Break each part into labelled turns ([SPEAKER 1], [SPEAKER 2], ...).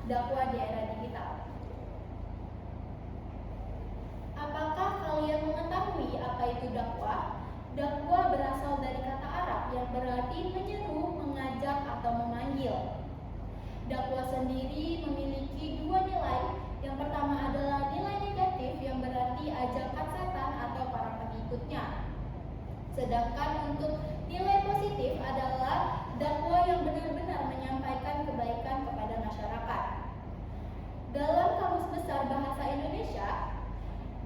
[SPEAKER 1] dakwah di era digital. Apakah kalian mengetahui apa itu dakwah? Dakwah berasal dari kata Arab yang berarti menyeru, mengajak, atau memanggil. Dakwah sendiri memiliki dua nilai. Yang pertama adalah nilai negatif yang berarti ajakan setan atau para pengikutnya. Sedangkan untuk nilai positif adalah dakwah yang benar-benar menyampaikan kebaikan kepada masyarakat. Dalam Kamus Besar Bahasa Indonesia,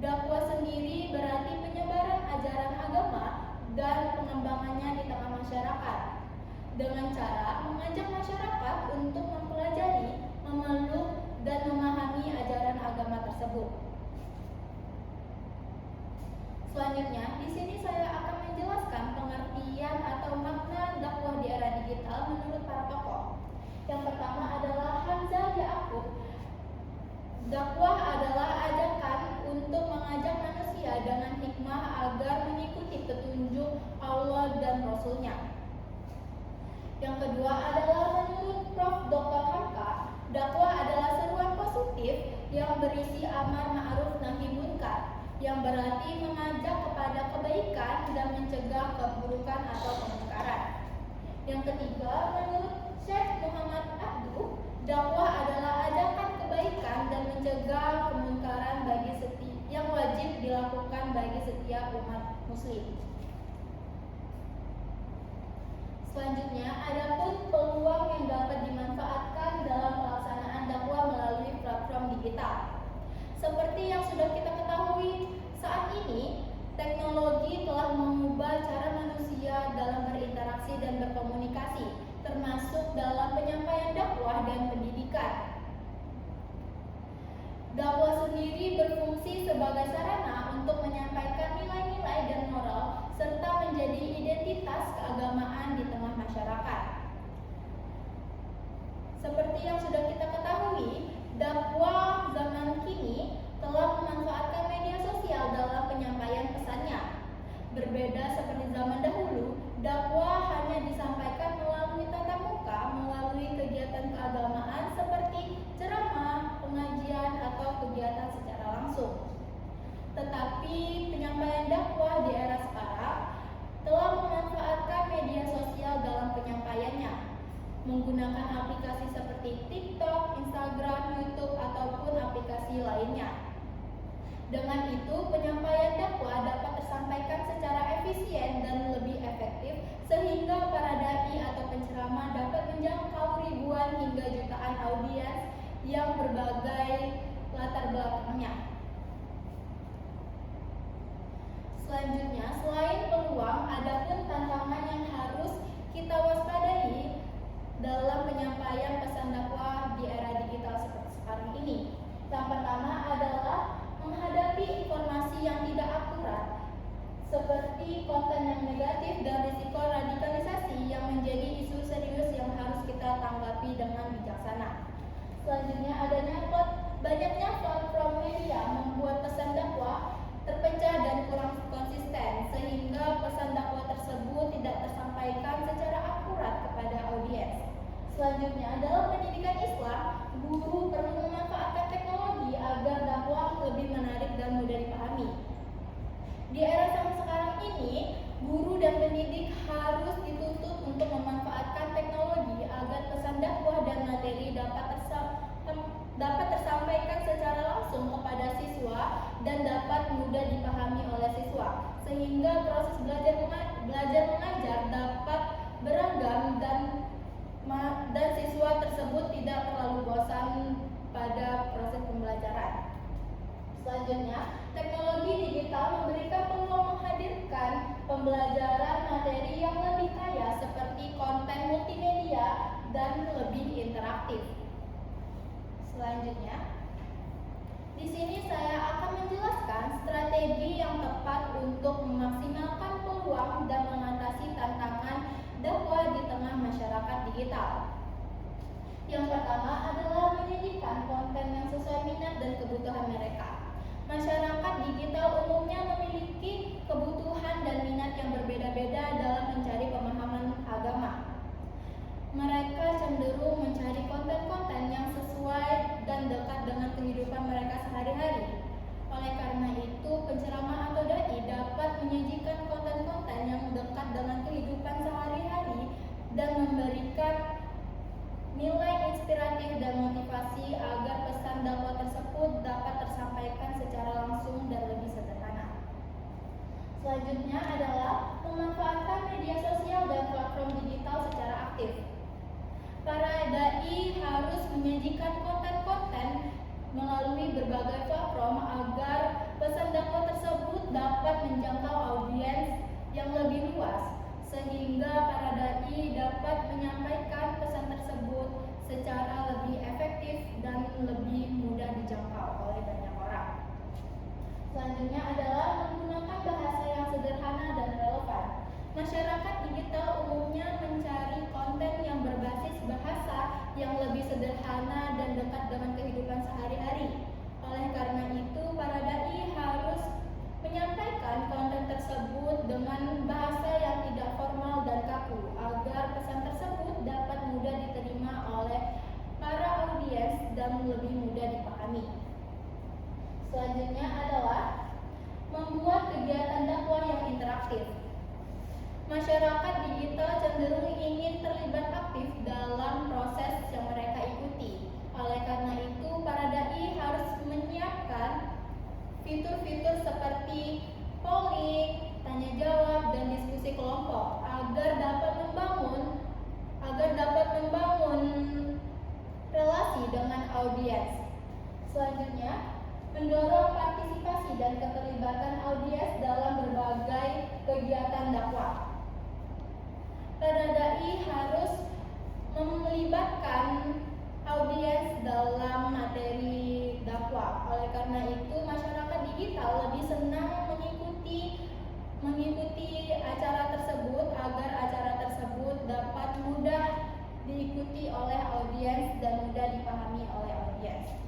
[SPEAKER 1] dakwah sendiri berarti penyebaran ajaran agama dan pengembangannya di tengah masyarakat dengan cara mengajak masyarakat untuk mempelajari, memeluk, dan memahami ajaran agama tersebut. Selanjutnya, di sini saya akan menjelaskan pengertian atau makna dakwah di era digital menurut para tokoh. Yang pertama adalah Hamzah Ya'qub. Dakwah adalah ajakan untuk mengajak manusia dengan hikmah agar mengikuti petunjuk Allah dan Rasul-Nya. Yang kedua adalah menurut Prof. Dr. Hamka, dakwah adalah seruan positif yang berisi amar ma'ruf nahi munkar, yang berarti mengajak kepada kebaikan dan mencegah keburukan atau kemungkaran. Yang ketiga, menurut Syekh Muhammad Abduh, dakwah adalah ajakan kebaikan dan mencegah kemungkaran yang wajib dilakukan bagi setiap umat muslim. Selanjutnya, adapun peluang yang dapat dimanfaatkan dalam pelaksanaan dakwah melalui platform digital. Seperti yang sudah kita ketahui, saat ini teknologi telah mengubah cara manusia dalam berinteraksi dan berkomunikasi, termasuk dalam penyampaian dakwah dan pendidikan. Dakwah sendiri berfungsi sebagai sarana untuk menyampaikan nilai-nilai dan moral serta menjadi identitas keagamaan di tengah masyarakat. Seperti yang sudah kita ketahui, dakwah zaman kini telah memanfaatkan media sosial dalam penyampaian pesannya. Berbeda seperti zaman dahulu, dakwah hanya disampaikan melalui tatap muka, melalui kegiatan keagamaan seperti ceramah, pengajian, atau kegiatan secara langsung. Tetapi penyampaian dakwah di era sekarang telah memanfaatkan media sosial dalam penyampaiannya, menggunakan aplikasi seperti TikTok, Instagram, YouTube, ataupun aplikasi lainnya. Dengan itu, penyampaian dakwah dapat tersampaikan secara efisien dan lebih efektif, sehingga para dai atau penceramah dapat menjangkau ribuan hingga jutaan audiens yang berbagai latar belakangnya. Selanjutnya, selain peluang, ada pun tantangan yang harus kita waspadai dalam penyampaian pesan dakwah di era digital seperti sekarang ini. Yang pertama adalah menghadapi informasi yang tidak akurat, seperti konten yang negatif dan risiko radikalisasi yang menjadi isu serius yang harus kita tanggapi dengan bijaksana. Selanjutnya, banyaknya platform media membuat pesan dakwah terpecah dan kurang konsisten, sehingga pesan dakwah tersebut tidak tersampaikan secara akurat kepada audiens. Selanjutnya, dalam pendidikan Islam, guru perlu memanfaatkan teknologi agar dakwah lebih menarik dan mudah dipahami. Di era sekarang ini, guru dan pendidik harus dituntut untuk memanfaatkan teknologi agar pesan dakwah dan materi dapat tersampaikan secara langsung kepada siswa dan dapat mudah dipahami oleh siswa, sehingga proses belajar mengajar dapat beragam dan siswa tersebut tidak terlalu bosan pada proses pembelajaran. Selanjutnya, teknologi digital memberikan peluang menghadirkan pembelajaran materi yang lebih kaya seperti konten multimedia dan lebih interaktif. Selanjutnya, di sini saya akan menjelaskan strategi yang tepat untuk memaksimalkan peluang dan mengatasi tantangan dakwah di tengah masyarakat digital. Yang pertama adalah menyajikan konten yang sesuai minat dan kebutuhan mereka. Masyarakat digital umumnya memiliki kebutuhan dan minat yang berbeda-beda dalam mencari pemahaman agama. Mereka cenderung mencari konten-konten yang sesuai Selanjutnya adalah memanfaatkan media sosial dan platform digital secara aktif. Para dai harus menyajikan konten-konten melalui berbagai platform agar pesan dakwah tersebut dapat menjangkau audiens yang lebih luas, sehingga para dai dapat menyampaikan pesan tersebut secara lebih efektif dan lebih mudah dijangkau oleh banyak orang. Selanjutnya adalah menggunakan bahasa yang sederhana dan relevan. Masyarakat digital umumnya mencari konten yang berbasis bahasa yang lebih sederhana dan dekat dengan kehidupan sehari-hari. Oleh karena itu, para dai harus menyampaikan konten tersebut dengan bahasa yang tidak formal dan kaku, agar pesan tersebut dapat mudah diterima oleh para audiens dan lebih mudah dipahami. Selanjutnya adalah membuat kegiatan dakwah yang interaktif. Masyarakat digital cenderung ingin terlibat aktif dalam proses yang mereka ikuti. Oleh karena itu, para dai harus menyiapkan fitur-fitur seperti polling, tanya jawab, dan diskusi kelompok agar dapat membangun relasi dengan audiens. Selanjutnya, mendorong partisipasi dan keterlibatan audiens dalam berbagai kegiatan dakwah. Para dai harus melibatkan audiens dalam materi dakwah. Oleh karena itu, masyarakat digital lebih senang mengikuti acara tersebut agar acara tersebut dapat mudah diikuti oleh audiens dan mudah dipahami oleh audiens.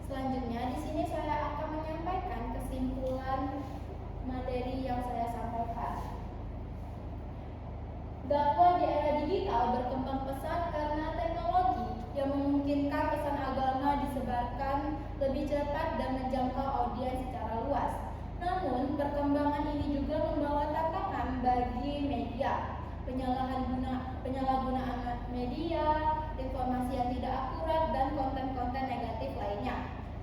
[SPEAKER 1] Selanjutnya, di sini saya akan menyampaikan kesimpulan materi yang saya sampaikan. Dakwah di era digital berkembang pesat karena teknologi yang memungkinkan pesan agama disebarkan lebih cepat dan menjangkau audiens secara luas. Namun, perkembangan ini juga membawa tantangan bagi media. Penyalahgunaan media, informasi yang tidak akurat, dan konten-konten negatif lainnya.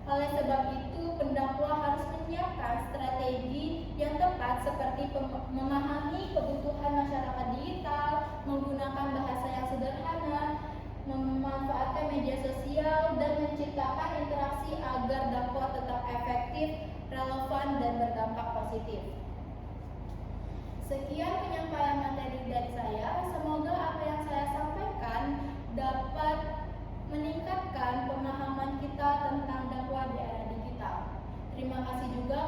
[SPEAKER 1] Oleh sebab itu, pendakwah harus menyiapkan strategi yang tepat seperti memahami kebutuhan masyarakat digital, menggunakan bahasa yang sederhana, memanfaatkan media sosial, dan menciptakan interaksi agar dakwah tetap efektif, relevan, dan berdampak positif. Sekian penyampaian materi dari saya. Semoga apa yang saya sampaikan dapat meningkatkan pemahaman kita tentang dakwah di era digital. Terima kasih juga